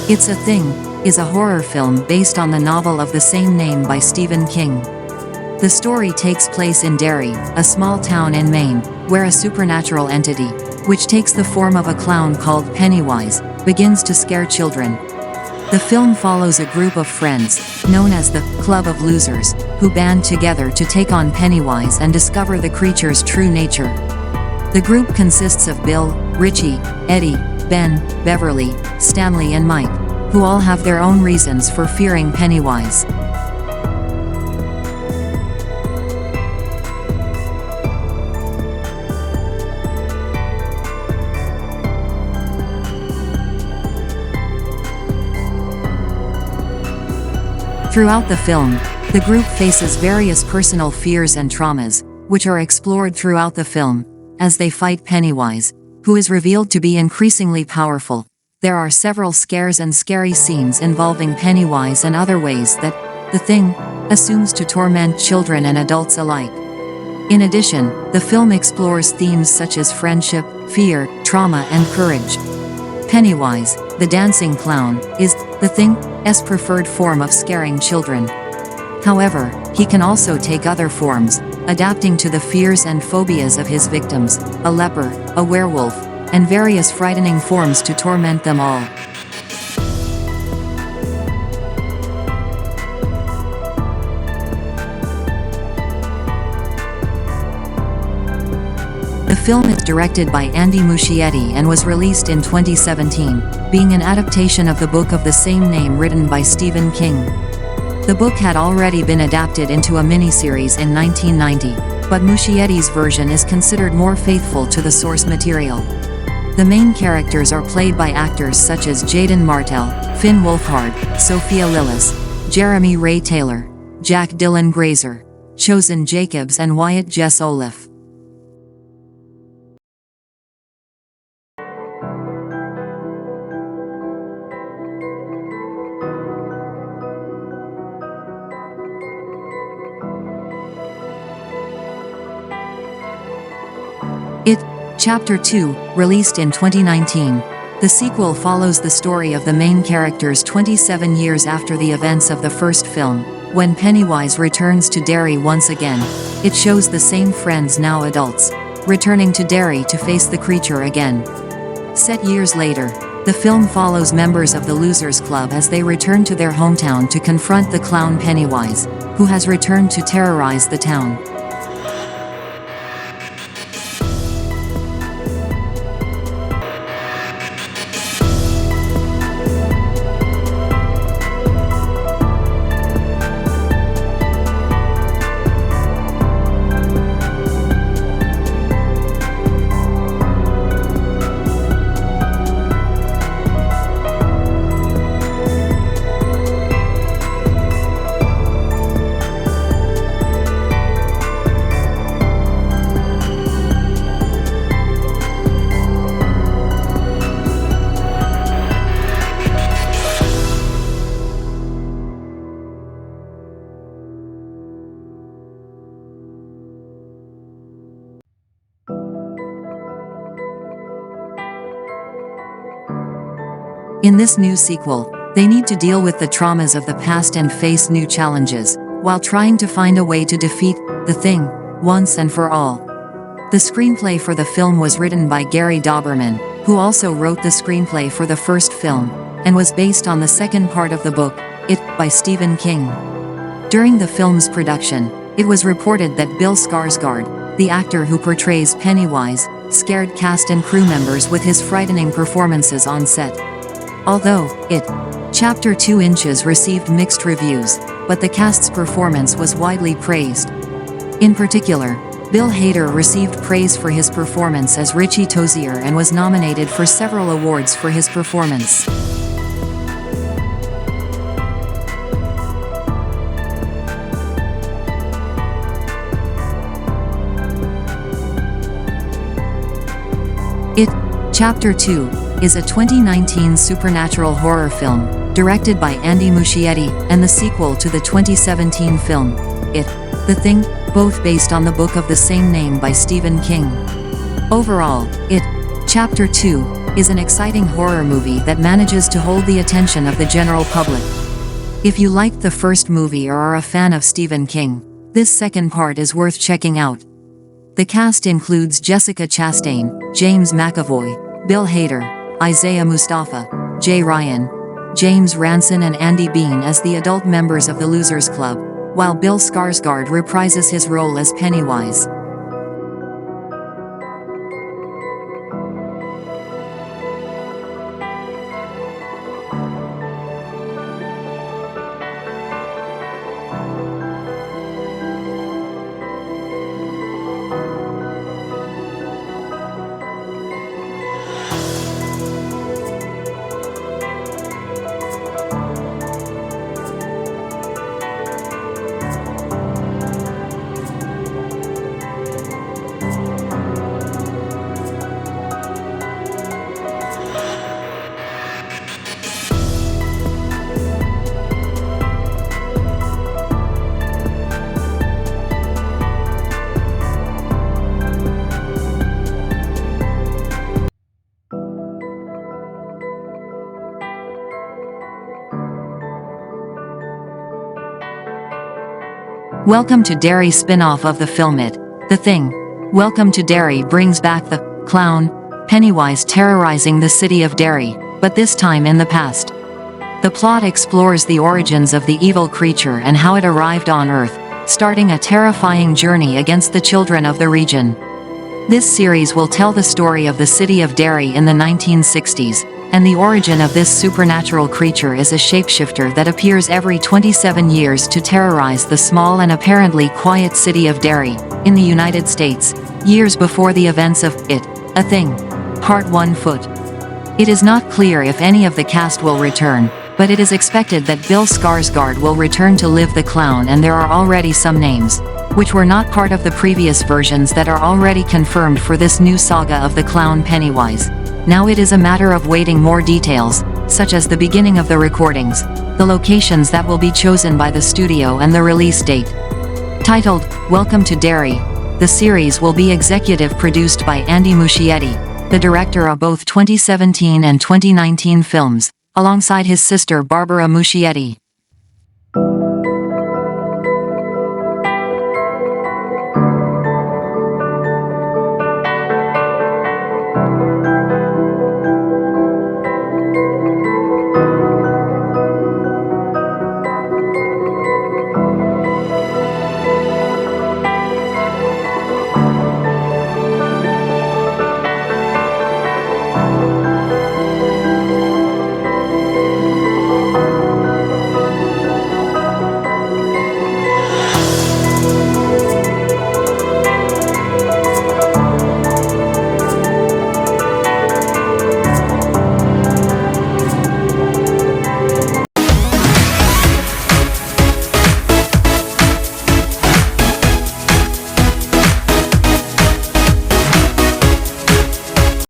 It's a Thing is a horror film based on the novel of the same name by Stephen King. The story takes place in Derry, a small town in Maine, where a supernatural entity, which takes the form of a clown called Pennywise, begins to scare children. The film follows a group of friends, known as the Club of Losers, who band together to take on Pennywise and discover the creature's true nature. The group consists of Bill, Richie, Eddie, Ben, Beverly, Stanley and Mike, who all have their own reasons for fearing Pennywise. Throughout the film, the group faces various personal fears and traumas, which are explored throughout the film, as they fight Pennywise, who is revealed to be increasingly powerful. There are several scares and scary scenes involving Pennywise and other ways that The Thing assumes to torment children and adults alike. In addition, the film explores themes such as friendship, fear, trauma and courage. Pennywise, the dancing clown, is The Thing's preferred form of scaring children. However, he can also take other forms, adapting to the fears and phobias of his victims, a leper, a werewolf, and various frightening forms to torment them all. The film is directed by Andy Muschietti and was released in 2017, being an adaptation of the book of the same name written by Stephen King. The book had already been adapted into a miniseries in 1990, but Muschietti's version is considered more faithful to the source material. The main characters are played by actors such as Jaden Martell, Finn Wolfhard, Sophia Lillis, Jeremy Ray Taylor, Jack Dylan Grazer, Chosen Jacobs and Wyatt Jess Olaf. It, Chapter 2, released in 2019. The sequel follows the story of the main characters 27 years after the events of the first film, when Pennywise returns to Derry once again. It shows the same friends, now adults, returning to Derry to face the creature again. Set years later, the film follows members of the Losers Club as they return to their hometown to confront the clown Pennywise, who has returned to terrorize the town. In this new sequel, they need to deal with the traumas of the past and face new challenges, while trying to find a way to defeat The Thing, once and for all. The screenplay for the film was written by Gary Dauberman, who also wrote the screenplay for the first film, and was based on the second part of the book, It, by Stephen King. During the film's production, it was reported that Bill Skarsgård, the actor who portrays Pennywise, scared cast and crew members with his frightening performances on set. Although It, Chapter 2 received mixed reviews, but the cast's performance was widely praised. In particular, Bill Hader received praise for his performance as Richie Tozier and was nominated for several awards for his performance. It, Chapter 2, is a 2019 supernatural horror film, directed by Andy Muschietti, and the sequel to the 2017 film, It, The Thing, both based on the book of the same name by Stephen King. Overall, It, Chapter 2, is an exciting horror movie that manages to hold the attention of the general public. If you liked the first movie or are a fan of Stephen King, this second part is worth checking out. The cast includes Jessica Chastain, James McAvoy, Bill Hader, Isaiah Mustafa, Jay Ryan, James Ranson and Andy Bean as the adult members of the Losers Club, while Bill Skarsgård reprises his role as Pennywise. Welcome to Derry spin-off of the film It, The Thing. Welcome to Derry brings back the clown, Pennywise terrorizing the city of Derry, but this time in the past. The plot explores the origins of the evil creature and how it arrived on Earth, starting a terrifying journey against the children of the region. This series will tell the story of the city of Derry in the 1960s, and the origin of this supernatural creature is a shapeshifter that appears every 27 years to terrorize the small and apparently quiet city of Derry, in the United States, years before the events of It, A Thing. Part 1 Foot. It is not clear if any of the cast will return, but it is expected that Bill Skarsgård will return to live the clown, and there are already some names, which were not part of the previous versions, that are already confirmed for this new saga of the clown Pennywise. Now it is a matter of waiting more details, such as the beginning of the recordings, the locations that will be chosen by the studio and the release date. Titled, Welcome to Derry, the series will be executive produced by Andy Muschietti, the director of both 2017 and 2019 films, alongside his sister Barbara Muschietti.